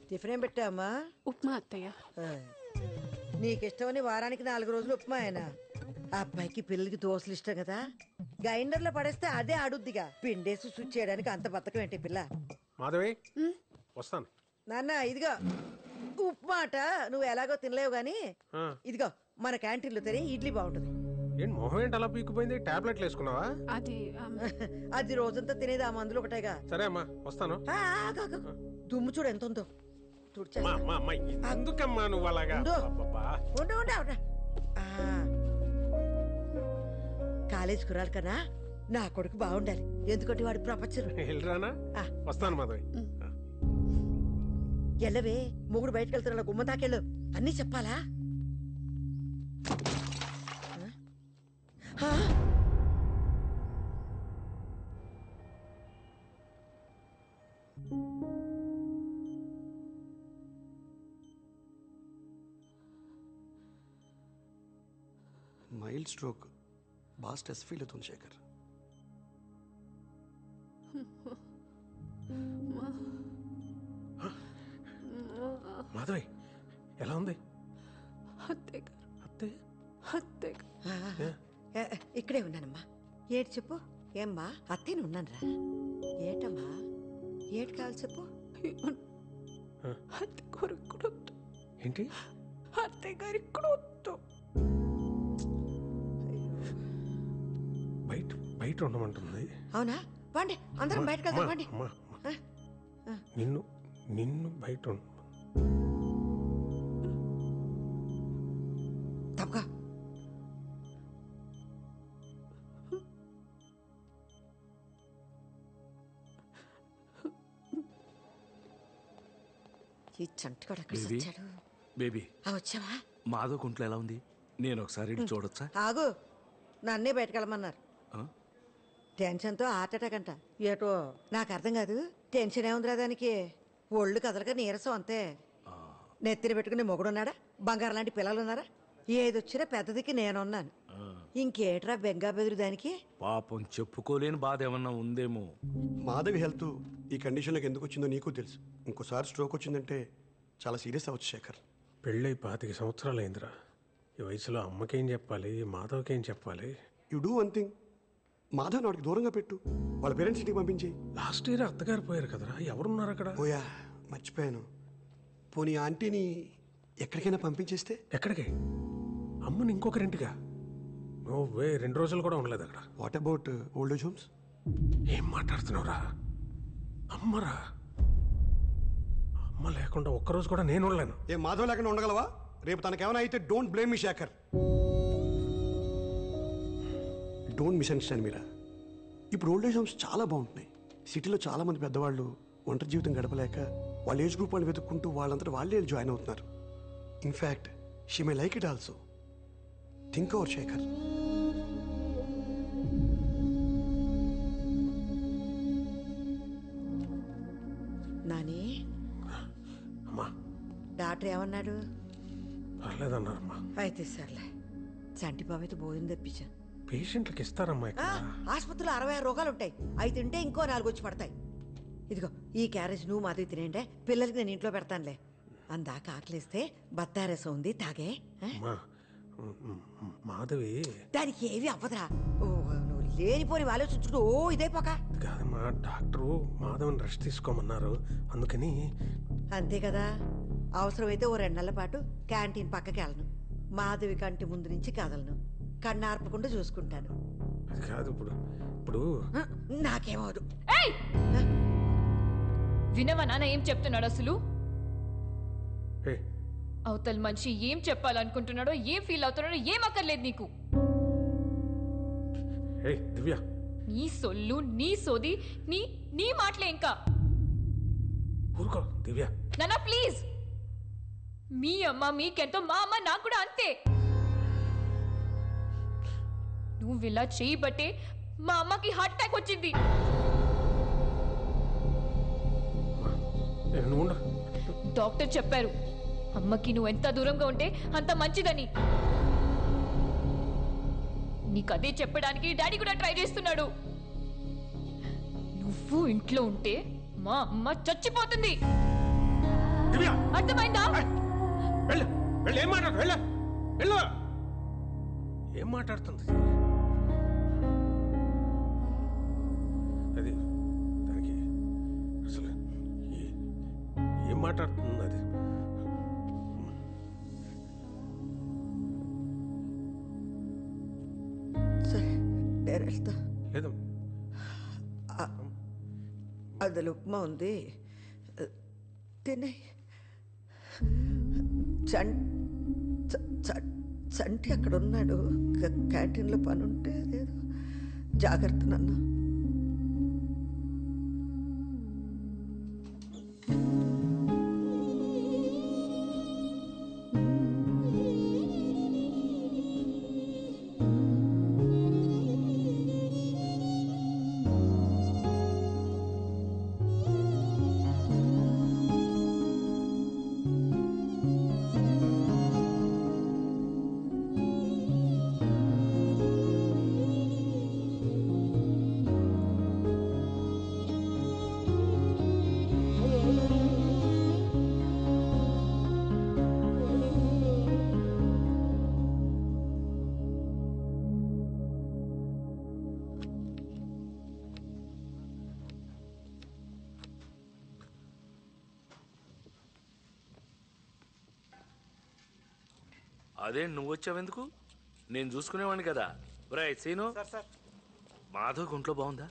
Tiffin ఏం పెట్టావమ్మా? ఉప్మా అత్తయ్య. నీకిష్టమని వారానికి 4 రోజులు ఉప్మా అయినా ఆ అబ్బాయికి పిల్లలకి దోశలు ఇష్టం కదా, గ్రైండర్లో పడేస్తే అదే ఆడుద్దిగా. పిండేసి స్విచ్ చేయడానికి అంత బతకం ఏంటి పిల్ల? మాధవి వస్తాను. నాన్న ఇదిగో ఉప్మా అట, నువ్వు ఎలాగో తినలేవు గాని ఇదిగో మన క్యాంటీన్లో తినే ఇడ్లీ బాగుంటుంది. ఏంటి మొహం ఏంటి అలా పీకిపోయింది? టాబ్లెట్లు వేసుకున్నావా? అది రోజంతా తినేది ఆ మందులు ఒకటేగా. సరే అమ్మా వస్తాను. దుమ్ము చూడు ఎంత ఉందో. ఎందుకమ్మా నువ్వు అలాగా? కాలేజ్ కురాలి కదా, నా కొడుకు బాగుండాలి, ఎందుకంటే వాడు ప్రపంచం. వెళ్ళరానా? వస్తాను మాధవి. ఎల్లవే మొగుడు బయటకు వెళ్తున్నా గుమ్మ తాకెళ్ళు, అన్నీ చెప్పాలా? మైల్డ్ స్ట్రోక్, బాగా స్ట్రెస్ ఫీల్ అవుతుంది శేఖర్. మాధవి ఎలా ఉంది? ఇక్కడే ఉన్నానమ్మా. ఏటి చెప్పు. ఏమ్మా అత్తేనే ఉన్నాను రా. ఏటమ్మా ఏటి కావాలి చెప్పు. ఏంటి? అత్తయ్య గారికి కూడా వద్దు. బయట ఉండమంటుంది. అవునా? పండి అందరం బయటకు వెళ్దాం. పండి. నిన్ను బయట తప్పగా ఈ చంటిగాడు అక్కడ వచ్చాడు. బేబీ వచ్చావా? మాధవ్ కుంట్లో ఎలా ఉంది? నేను ఒకసారి చూడొచ్చా? ఆగు, నన్నే బయటకెళ్ళమన్నారు. టెన్షన్తో హార్ట్ అటాక్ అంట. ఏటో నాకు అర్థం కాదు. టెన్షన్ ఏముందిరా దానికి, ఒళ్ళు కదలక నీరసం అంతే. నెత్తిన పెట్టుకుని మొగుడున్నాడా? బంగారం లాంటి పిల్లలు ఉన్నారా? ఏదొచ్చినా పెద్దదికి నేనున్నాను. ఇంకేట్రా బెంగా బెదురు దానికి? పాపం చెప్పుకోలేని బాధ ఏమన్నా ఉందేమో. మాధవి హెల్త్ ఈ కండిషన్లోకి ఎందుకు వచ్చిందో నీకు తెలుసు. ఇంకోసారి స్ట్రోక్ వచ్చిందంటే చాలా సీరియస్ అవ్వచ్చు శేఖర్. పెళ్ళై 25 సంవత్సరాలు అయిందిరా. ఈ వయసులో అమ్మకేం చెప్పాలి, మాధవ్కి ఏం చెప్పాలి? You do one thing, Madhav వాడికి దూరంగా పెట్టు, వాళ్ళ పేరెంట్స్ ఇంటికి పంపించి. లాస్ట్ ఇయర్ అత్తగారు పోయారు కదరా, ఎవరున్నారు అక్కడ? పోయా, మర్చిపోయాను. పోనీ ఆంటీని ఎక్కడికైనా పంపించేస్తే? ఎక్కడికి? అమ్మని ఇంకొకరింటిగా? నువ్వే 2 రోజులు కూడా ఉండలేదు అక్కడ. What about old age homes? ఏం మాట్లాడుతున్నావురా? అమ్మరా, అమ్మ లేకుండా ఒక్కరోజు కూడా నేను ఉండలేను. ఏ మాధవ్ లేకుండా ఉండగలవా? రేపు తనకేమైనా అయితే don't blame me Shekhar. Don't misunderstand Meera. ఇప్పుడు ఓల్డ్ ఏజ్ హోమ్స్ చాలా బాగుంటున్నాయి. సిటీలో చాలా మంది పెద్దవాళ్ళు ఒంటరి జీవితం గడపలేక వాళ్ళ ఏజ్ గ్రూప్ వాళ్ళు వెతుక్కుంటూ వాళ్ళంతా వాళ్ళే జాయిన్ అవుతున్నారు. In fact she may like it also. Think over Shekhar. Nani, అమ్మా డాక్టర్ ఏమన్నాడు? పర్లేదన్నారమ్మా. అయితే సర్లే, చంటి బాబు అయితే భోజనం తెప్పించాను. పేషెంట్లకు ఇస్తారమ్మా ఇక్కడ. ఆసుపత్రిలో 66 రోగాలు ఉంటాయి, అవి తింటే ఇంకో 4 వచ్చి పడతాయి. ఇదిగో ఈ క్యారేజ్ నువ్వు మాధవి తినేంటే, పిల్లలకి నేను ఇంట్లో పెడతానులే. అందాక ఆకలిస్తే బత్తారసం ఉంది, తాగే. మాధవి దానికి ఏవి అవ్వదురా. నువ్వు లేనిపోని ఆలోచించుకుంటూ ఇదైపోక కాదమ్మా. డాక్టరు మాధవని రెస్ట్ తీసుకోమన్నారు, అందుకని. అంతే కదా. అవసరమైతే ఓ 2 నెలల పాటు క్యాంటీన్ పక్కకి వెళ్ళను. మాధవి కంటి ముందు నుంచి కదలను, కన్నార్పకుండా చూసుకుంటాను. అది కాదు. ఇప్పుడు నాకేమవదు. వినవా నాన్న ఏం చెప్తున్నాడు అసలు? అవతల మనిషి ఏం చెప్పాలనుకుంటున్నాడో, ఏం ఫీల్ అవుతున్నాడో ఏం అక్కర్లేదు నీకు. దివ్య, నీ సొల్లు, నీ సోది, నీ మాటలే ఇంకా. ఊరుకో దివ్య. నాన్న ప్లీజ్. మీ అమ్మ మీకెంతో, మా అమ్మ నాకు కూడా అంతే. నువ్వు ఇలా చేయబట్టే మా అమ్మకి హార్ట్ అటాక్ వచ్చింది. డాక్టర్ చెప్పారు అమ్మకి నువ్వు ఎంత దూరంగా ఉంటే అంత మంచిదని. నీకు అదే చెప్పడానికి డాడీ కూడా ట్రై చేస్తున్నాడు. నువ్వు ఇంట్లో ఉంటే మా అమ్మ చచ్చిపోతుంది. దివ్య అర్థమైందా? వెళ్ళు వెళ్ళు, ఏం మాట్లాడు, వెళ్ళు వెళ్ళు. ఏం మాట్లాడుతుంది అది? దానికి అసలు ఏం మాట్లాడుతుంది అది? సరే నేను వెళ్తా. లేదు, అందులో ఉప్మా ఉంది, తినే. చంటి అక్కడ ఉన్నాడు, క్యాంటీన్లో పని ఉంటే అదేదో జాగ్రత్త నన్ను. అదే నువ్వు వచ్చావెందుకు? నేను చూసుకునేవాడిని కదా. సీను, మాధవ్ గుంట్లో బాగుందా?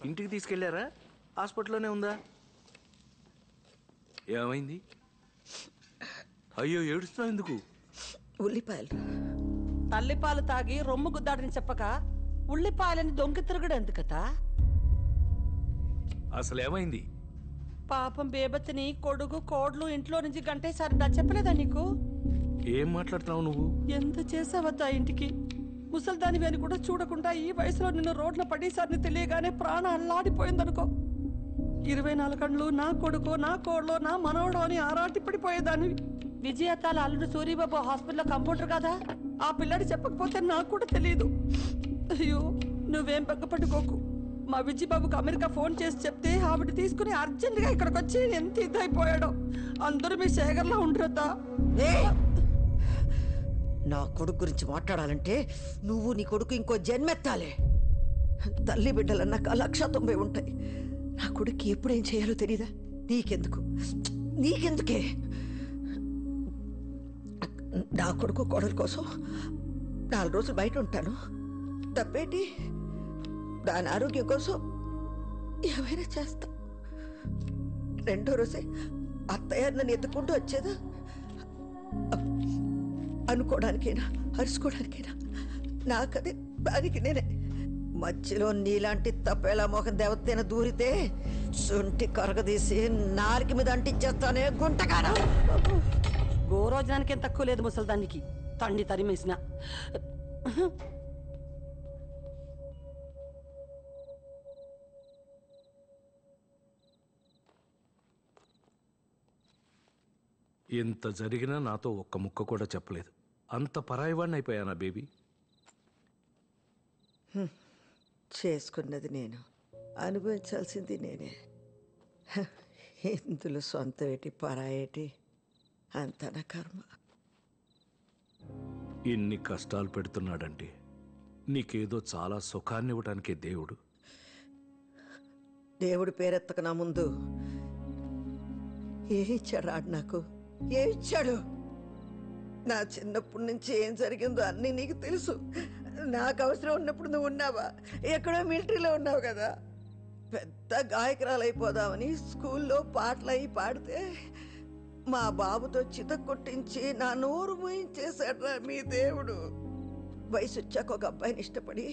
ఇంటికి తీసుకెళ్లారా? హాస్పిటల్లోనే ఉందా? ఏమైంది? అయ్యో, ఏడుస్తున్నావు ఎందుకు? ఉల్లిపాయలు. తల్లిపాలు తాగి రొమ్ము గుద్దాడని చెప్పక ఉల్లిపాయలని దొంగి తిరగడం ఎందుకతా? అసలు ఏమైంది? పాపం బేబత్తిని కొడుకు కోడ్లు ఇంట్లో నుంచి గంటేసారి నా చెప్పలేదా నీకు? ఏం మాట్లాడుతున్నావు నువ్వు? ఎంత చేసావద్దా ఇంటికి? ముసల్దానివి అని కూడా చూడకుండా ఈ వయసులో నిన్ను రోడ్ల పడేసారిని తెలియగానే ప్రాణం అల్లాడిపోయిందనుకో. 24 గంటలు నా కొడుకు, నా కోడ్లో, నా మనవడు అని ఆరాటి పడిపోయేదాన్ని. విజయతాల అల్లుడు సూరిబాబు హాస్పిటల్లో కంపౌండర్ కదా, ఆ పిల్లాడి చెప్పకపోతే నాకు కూడా తెలియదు. అయ్యో, నువ్వేం బెగ్గపట్టుకోకు. మా విజయబాబుకు అమెరికా ఫోన్ చేసి చెప్తే ఆవిడ తీసుకుని అర్జెంటుగా ఇక్కడికి వచ్చి ఎంత ఇదైపోయాడో. అందరూ మీ శేఖర్లా ఉండరద్దా? నా కొడుకు గురించి మాట్లాడాలంటే నువ్వు నీ కొడుకు ఇంకో జన్మెత్తాలే. తల్లి బిడ్డలన్నాక 190 ఉంటాయి. నా కొడుకు ఎప్పుడేం చేయాలో తెలీదా? నీకెందుకే? నా కొడుకు కోడల కోసం 4 రోజులు బయట ఉంటాను, తప్పేంటి? దాని ఆరోగ్యం కోసం ఏమైనా చేస్తా. 2వ రోజే అత్తయ్య నన్ను ఎత్తుకుంటూ వచ్చేదా? అనుకోవడానికైనా అరుచుకోవడానికైనా నాకది దానికి నేనే. మధ్యలో నీలాంటి తప్పేలా మోహన్ దేవతైన దూరితే శుంఠి కరగదీసి నాలుక మీద అంటించేస్తానే గుంటగానా. గోరోజనానికి ఏం తక్కువ లేదు ముసల్దానికి, తండ్రి తరిమేసిన. ఎంత జరిగినా నాతో ఒక్క ముక్క కూడా చెప్పలేదు. అంత పరాయివాడిని అయిపోయానా బేబీ? చేసుకున్నది నేను, అనుభవించాల్సింది నేనే. ఇందులో సొంత ఏటి పరాయేటి అంత నా కర్మ. ఇన్ని కష్టాలు పెడుతున్నాడంటే నీకేదో చాలా సుఖాన్ని ఇవ్వటానికే దేవుడు. దేవుడి పేరెత్తక నా ముందు ఏమిచ్చాడు ఆడు నాకు? ఏమిచ్చాడు? నా చిన్నప్పటి నుంచి ఏం జరిగిందో అన్నీ నీకు తెలుసు. నాకు అవసరం ఉన్నప్పుడు నువ్వు ఉన్నావా? ఎక్కడో మిలిటరీలో ఉన్నావు కదా. పెద్ద గాయకురాలైపోదామని స్కూల్లో పాటలు అయి పాడితే మా బాబుతో చిత కొట్టించి నా నోరు మూయించేశాడ్రా మీ దేవుడు. వయసు వచ్చాక ఒక అబ్బాయిని ఇష్టపడి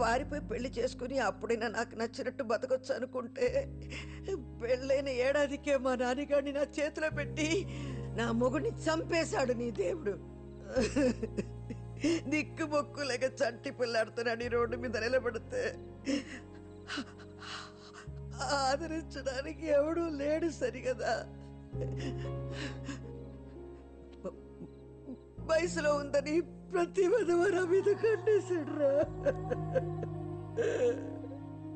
పారిపోయి పెళ్లి చేసుకుని అప్పుడైనా నాకు నచ్చినట్టు బతకొచ్చు అనుకుంటే పెళ్ళైన ఏడాదికే మా నాన్నగారిని నా చేతిలో పెట్టి నా మొగుడిని చంపేశాడు నీ దేవుడు. దిక్కు మొక్కులేక చంటి పిల్లాడుతున్నాడు రోడ్డు మీద నిలబడితే ఆదరించడానికి ఎవడూ లేడు సరిగదా. వయసులో ఉందని ప్రతి విధవరా మీద కట్టేశాడురా.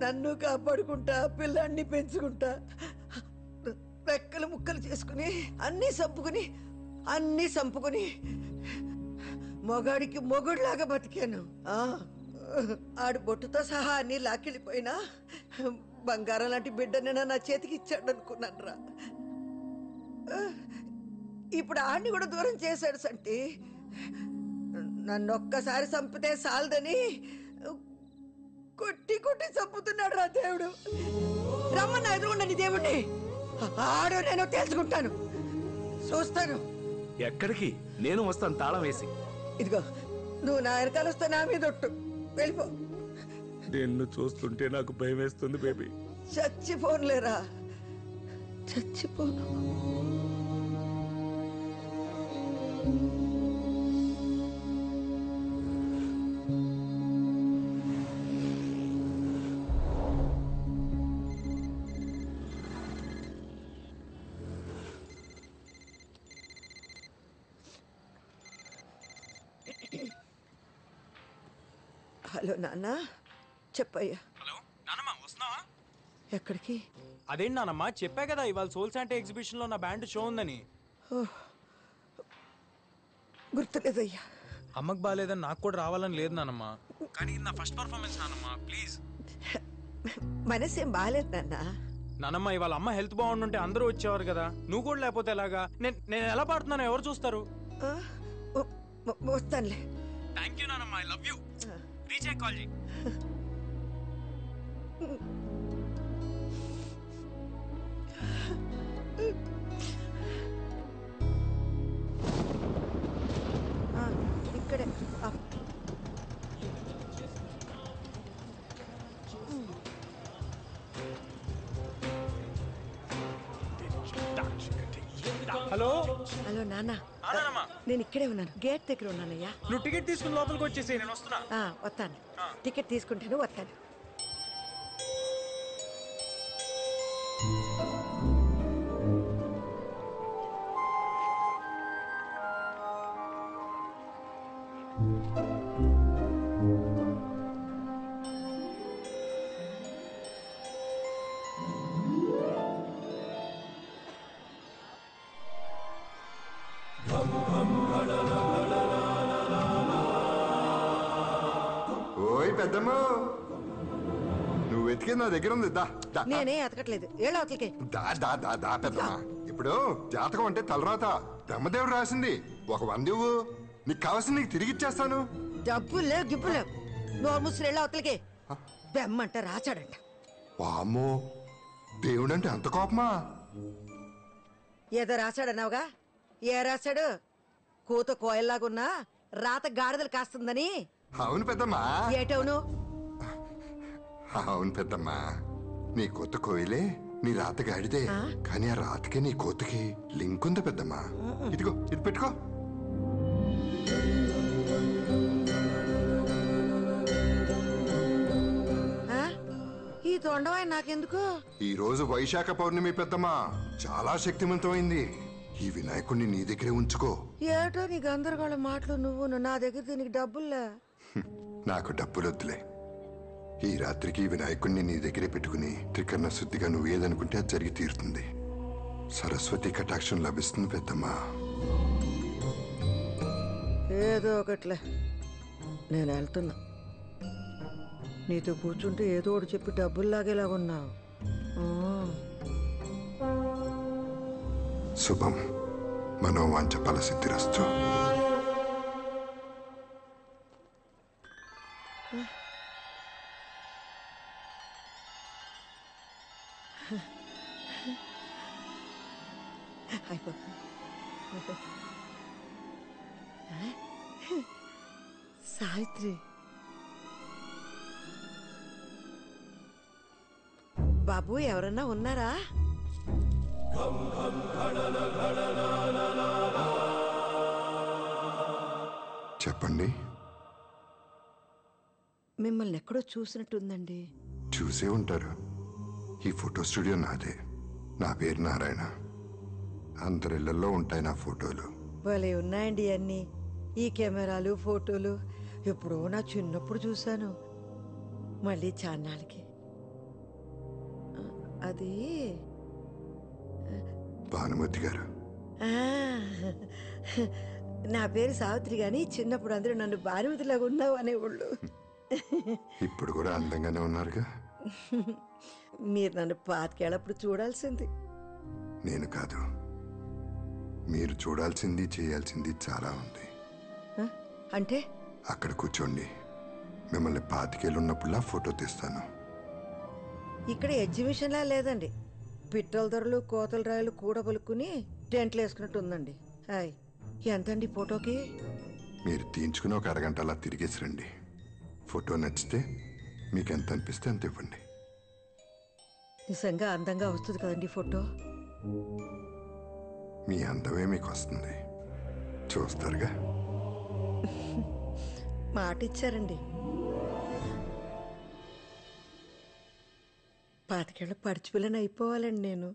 నన్ను కాపాడుకుంటా పిల్లాన్ని పెంచుకుంటా రెక్కలు ముక్కలు చేసుకుని అన్నీ సంపుకుని మొగాడికి మొగుడులాగా బతికాను. ఆడు బొట్టుతో సహా అన్ని లాక్కెళ్ళిపోయినా బంగారం లాంటి బిడ్డని నా చేతికి ఇచ్చాడు అనుకున్నాను రా. ఇప్పుడు ఆడిని కూడా దూరం చేశాడు సంటి. నన్ను ఒక్కసారి చంపితే సాలదని కొట్టి చంపుతున్నాడు రా దేవుడు. రమ్మన్న ఎదురుండని దేవుణ్ణి ఆడు నేను తెలుసుకుంటాను, చూస్తాను. ఎక్కడికి? నేను వస్తాను తాళం వేసి. ఇదిగో నువ్వు నా వెనకాల వస్తే నా మీద ఒట్టు, వెళ్ళిపో. నిన్ను చూస్తుంటే నాకు భయం వేస్తుంది బేబీ. చచ్చిపోనులేరా, చచ్చిపోను. హలో నాన్న, చెప్పయ్యా. హలో నానమ్మ, వస్తున్నావా? ఎక్కడికి? అదేంటి నానమ్మ, చెప్పా కదా ఇవాళ సోల్ శాంటే ఎగ్జిబిషన్ లో నా బ్యాండ్ షో ఉందని. గుర్తులేదయ్యా. అమ్మకు బాగాలేదని నాకు కూడా రావాలని లేదు నానమ్మ, కానీ ఇది నా ఫస్ట్ పర్ఫార్మెన్స్ నానమ్మ, ప్లీజ్. మనసేం బాగాలేదు నాన్న. నానమ్మ, ఇవాళ అమ్మ హెల్త్ బాగుండుంటే అందరూ వచ్చేవారు కదా, నువ్వు కూడా లేకపోతే ఎలాగా? నేను ఎలా పాడుతున్నానో ఎవరు చూస్తారు? వస్తానులే. థ్యాంక్ యూ నానమ్మ, ఐ లవ్ యూ. రీచ్ అయ్యి కాల్ చేయి. ఇక్కడే. హలో హలో నాన్న, నానమ్మ, నేను ఇక్కడే ఉన్నాను, గేట్ దగ్గర ఉన్నానయ్యా. నువ్వు టికెట్ తీసుకుని లోపలికి వచ్చేసి నేను వస్తున్నా. వస్తాను, టికెట్ తీసుకుంటాను, వస్తాను. ఓయ్ పెద్దమ్మ, నువ్వు వెతికేది నా దగ్గర ఉంది. దా దా నేనే ఎతకట్లేదు, ఏళ్ళ అవతలకి. దా దా దా దా పెద్దమ్మ. ఇప్పుడు జాతకం అంటే తలరాత బ్రహ్మదేవుడు రాసింది. ఒక 100 ఇవ్వు, నీకు కావాల్సింది నీకు తిరిగి ఇచ్చేస్తాను. డబ్బులు లేవు, గిప్పులు లేవు. నోరు ముసురు ఏళ్ళ అవతలకి. బెమ్మంట రాచాడంట. వామ్మో, దేవుడంటే అంత కోపమా? ఏదో రాశాడన్నావుగా, ఏ రాశాడు? కూత కోయల్లాగున్నా రాత గాడిదలు కాస్తుందని. అవును పెద్దమ్మా. ఏటవును? అవును పెద్దమ్మా, నీ కొత్త కోయిలే నీ రాత గాడిదే, కానీ ఆ రాతకి నీ కోతకి లింక్ ఉంది పెద్దమ్మా. ఇదిగో ఇది పెట్టుకో. ఈ తొండవాయి నాకెందుకు? ఈ రోజు వైశాఖ పౌర్ణమి పెద్దమ్మా, చాలా శక్తివంతమైంది. ఈ వినాయకుడిని నీ దగ్గరే ఉంచుకో. ఏటో నీ గందరగోళ మాటలు నువ్వు. నా దగ్గర దీనికి డబ్బుల్లా. నాకు డబ్బులొద్దులే. ఈ రాత్రికి వినాయకుడిని నీ దగ్గరే పెట్టుకుని త్రికరణ శుద్ధిగా నువ్వు ఏదనుకుంటే అది జరిగి తీరుతుంది. సరస్వతి కటాక్షం లభిస్తుంది పెద్దమ్మా. ఏదో ఒకట్లే, నేను వెళ్తున్నా. నీతో కూర్చుంటే ఏదో ఒకటి చెప్పి డబ్బులు లాగేలాగున్నావు. శుభం, మనోవాంఛ ఫలసిద్ధిరస్తు. సావిత్రి, బాబు ఎవరన్నా ఉన్నారా? చెప్పండి. మిమ్మల్ని ఎక్కడో చూసినట్టుందండి. చూసే ఉంటారు. ఈ ఫోటో స్టూడియో నాదే. నా పేరు నారాయణ. అందరిళ్లలో ఉంటాయి నా ఫోటోలు. భలే ఉన్నాయండి అన్నీ. ఈ కెమెరాలు, ఫోటోలు ఎప్పుడో నా చిన్నప్పుడు చూశాను. మళ్ళీ చాన్నాళ్ళకి అది భానుమతి గారు ఆ, నా పేరు సావిత్రి గాని చిన్నప్పుడు అందరూ నన్ను భానుమతిలాగా ఉన్నావు అనేవాళ్ళు. ఇప్పుడు కూడా అందంగానే ఉన్నారుగా. మీరు నన్ను పాతికేళ్ళప్పుడు చూడాల్సింది. నేను కాదు, మీరు చూడాల్సింది చేయాల్సింది చాలా ఉంది. ఆ, అంటే అక్కడ కూర్చోండి, మిమ్మల్ని 25 ఏళ్ళు ఉన్నప్పుడులా ఫోటో తీస్తాను. ఇక్కడ ఎగ్జిబిషన్లా లేదండి, పిట్టల ధరలు కోతల రాయలు కూడబలుక్కుని టెంట్లు వేసుకున్నట్టు ఉందండి. హాయ్, ఎంతండి ఫోటోకి? మీరు తీయించుకుని ఒక అరగంట అలా తిరిగేసి రండి. ఫోటో నచ్చితే మీకు ఎంత అనిపిస్తే అంత ఇవ్వండి. నిజంగా అందంగా వస్తుంది కదండి ఫోటో. మీ అందమే మీకు వస్తుంది, చూస్తారుగా. మాట ఇచ్చారండి. 25 ఏళ్ళ పడిచిపిల్లని అయిపోవాలండి నేను.